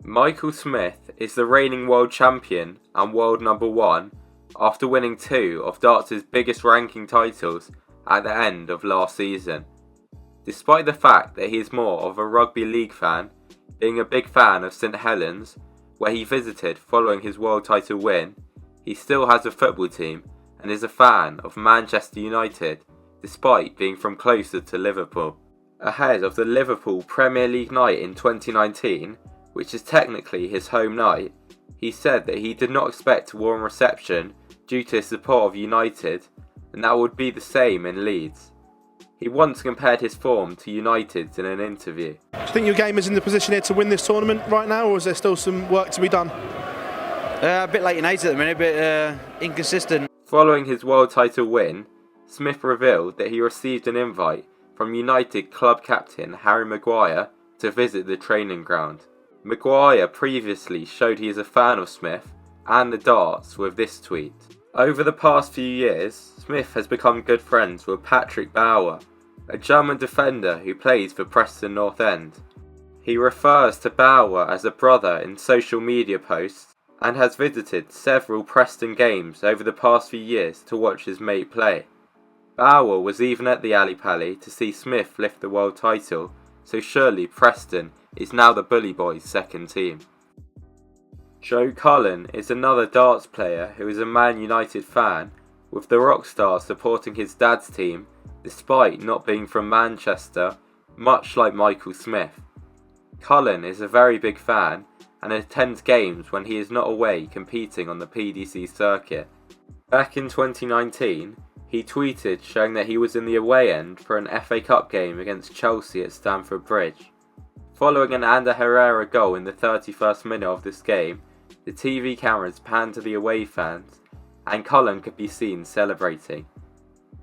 Michael Smith is the reigning world champion and world number 1 after winning 2 of darts' biggest ranking titles at the end of last season. Despite the fact that he is more of a rugby league fan, being a big fan of St Helens, where he visited following his world title win, he still has a football team and is a fan of Manchester United despite being from closer to Liverpool. Ahead of the Liverpool Premier League night in 2019, which is technically his home night, he said that he did not expect a warm reception due to his support of United, and that would be the same in Leeds. He once compared his form to United's in an interview. Do you think your game is in the position here to win this tournament right now, or is there still some work to be done? A bit late United at the minute, a bit inconsistent. Following his world title win, Smith revealed that he received an invite from United club captain Harry Maguire to visit the training ground. Maguire previously showed he is a fan of Smith and the darts with this tweet. Over the past few years, Smith has become good friends with Patrick Bauer, a German defender who plays for Preston North End. He refers to Bauer as a brother in social media posts and has visited several Preston games over the past few years to watch his mate play. Bauer was even at the Ali Pally to see Smith lift the world title, so surely Preston is now the Bully Boys' second team. Joe Cullen is another darts player who is a Man United fan, with the rock star supporting his dad's team despite not being from Manchester, much like Michael Smith. Cullen is a very big fan and attends games when he is not away competing on the PDC circuit. Back in 2019, he tweeted showing that he was in the away end for an FA Cup game against Chelsea at Stamford Bridge. Following an Ander Herrera goal in the 31st minute of this game, the TV cameras panned to the away fans, and Cullen could be seen celebrating.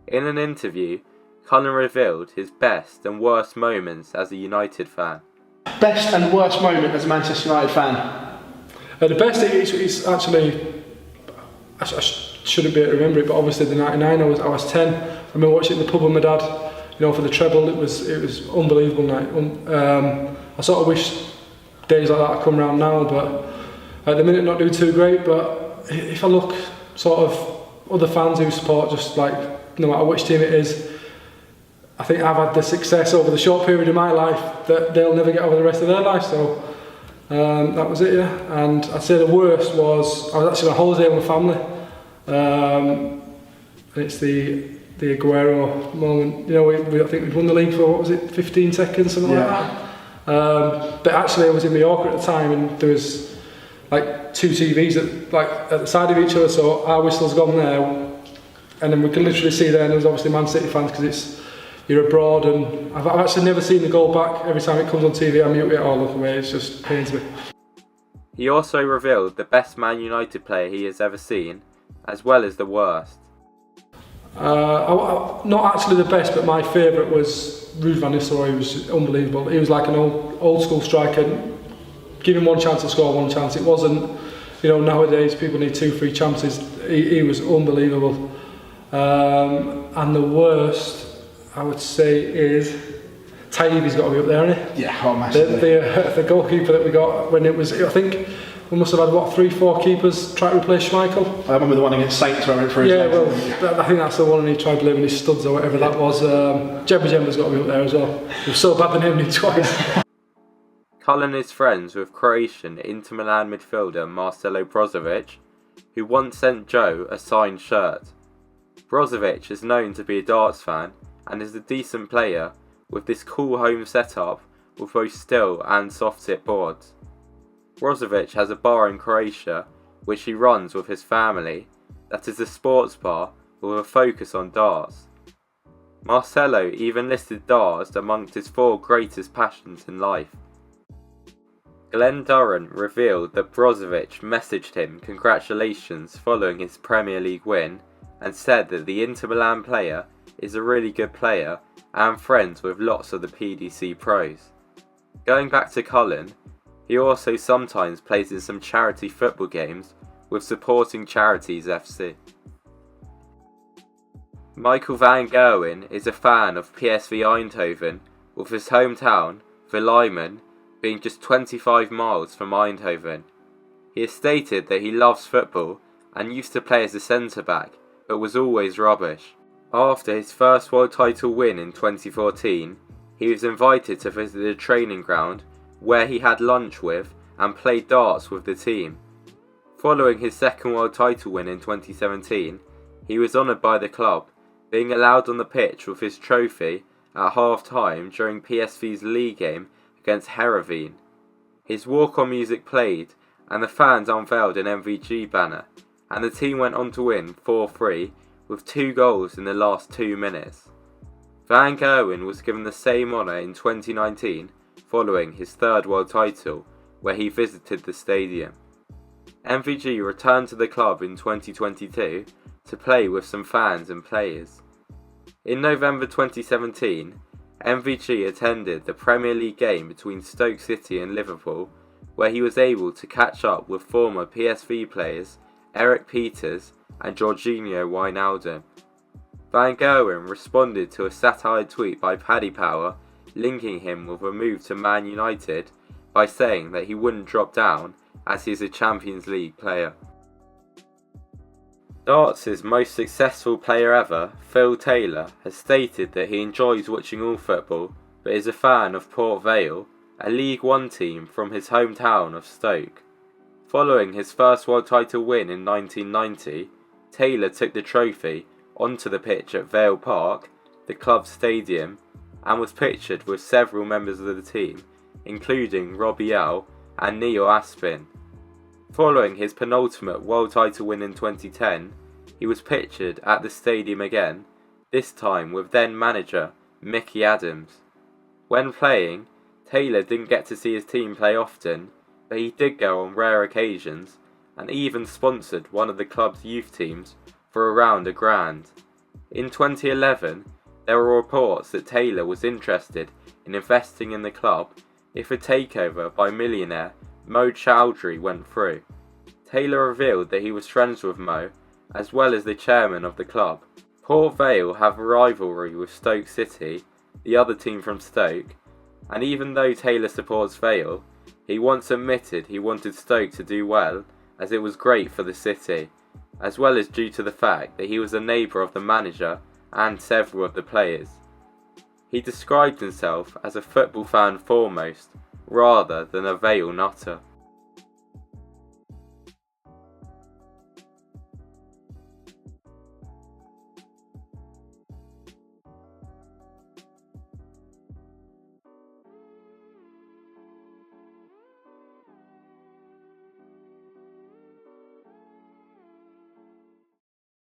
In an interview, Cullen revealed his best and worst moments as a United fan. Best and worst moment as a Manchester United fan? The best is actually, I shouldn't be able to remember it, but obviously the 99, I was 10. I remember watching it in the pub with my dad, for the treble. It was unbelievable night. I sort of wish days like that had come round now, but at the minute not doing too great. But if I look sort of other fans who support, just like no matter which team it is, I think I've had the success over the short period of my life that they'll never get over the rest of their life. So that was it, yeah. And I'd say the worst was I was actually on holiday with my family. And it's the Aguero moment. I think we'd won the league for 15 seconds, something like that. But actually, I was in Mallorca at the time, and there was like 2 TVs at the side of each other. So our whistle's gone there, and then we can literally see there. And there was obviously Man City fans because you're abroad, and I've actually never seen the goal back. Every time it comes on TV, I mute it or look away. It's just pains me. He also revealed the best Man United player he has ever seen, as well as the worst. Not actually the best, but my favourite was Ruud van Nistelrooy. He was unbelievable. He was like an old school striker. Give him one chance to score one chance. It wasn't, nowadays people need 2-3 chances. He was unbelievable. And the worst, I would say, is Taibbi's got to be up there, hasn't he? Yeah, massively. The goalkeeper that we got when it was, I think we must have had 3-4 keepers try to replace Schmeichel. I remember the one against Saints where I went for his legs. Well, I think that's the one, and he tried leaving his studs or whatever that was. Jemba's got to be up there as well. It was so bad they named him twice. Cullen is friends with Croatian Inter Milan midfielder Marcelo Brozovic, who once sent Joe a signed shirt. Brozovic is known to be a darts fan and is a decent player with this cool home setup with both still and soft tip boards. Brozovic has a bar in Croatia which he runs with his family that is a sports bar with a focus on darts. Marcelo even listed darts amongst his 4 greatest passions in life. Glenn Durrant revealed that Brozovic messaged him congratulations following his Premier League win and said that the Inter Milan player is a really good player and friends with lots of the PDC pros. Going back to Cullen, he also sometimes plays in some charity football games with supporting Charities FC. Michael van Gerwen is a fan of PSV Eindhoven, with his hometown, Vale, being just 25 miles from Eindhoven. He has stated that he loves football and used to play as a centre-back, but was always rubbish. After his first world title win in 2014, he was invited to visit the training ground where he had lunch with and played darts with the team. Following his second world title win in 2017, he was honoured by the club, being allowed on the pitch with his trophy at half-time during PSV's league game against Heerenveen. His walk-on music played and the fans unveiled an MVG banner, and the team went on to win 4-3 with 2 goals in the last 2 minutes. Van Gerwen was given the same honour in 2019 following his third world title, where he visited the stadium. MVG returned to the club in 2022 to play with some fans and players. In November 2017, MVG attended the Premier League game between Stoke City and Liverpool, where he was able to catch up with former PSV players Eric Peters and Jorginho Wijnaldum. Van Gerwen responded to a satire tweet by Paddy Power linking him with a move to Man United by saying that he wouldn't drop down as he is a Champions League player. Darts' most successful player ever, Phil Taylor, has stated that he enjoys watching all football but is a fan of Port Vale, a League One team from his hometown of Stoke. Following his first world title win in 1990, Taylor took the trophy onto the pitch at Vale Park, the club's stadium, and was pictured with several members of the team, including Robbie L and Neil Aspin. Following his penultimate world title win in 2010, he was pictured at the stadium again, this time with then manager Mickey Adams. When playing, Taylor didn't get to see his team play often, but he did go on rare occasions and even sponsored one of the club's youth teams for around £1,000. In 2011, there were reports that Taylor was interested in investing in the club if a takeover by millionaire Mo Chowdhury went through. Taylor revealed that he was friends with Mo, as well as the chairman of the club. Port Vale have a rivalry with Stoke City, the other team from Stoke, and even though Taylor supports Vale, he once admitted he wanted Stoke to do well as it was great for the city, as well as due to the fact that he was a neighbour of the manager and several of the players. He described himself as a football fan foremost, rather than a Vale nutter.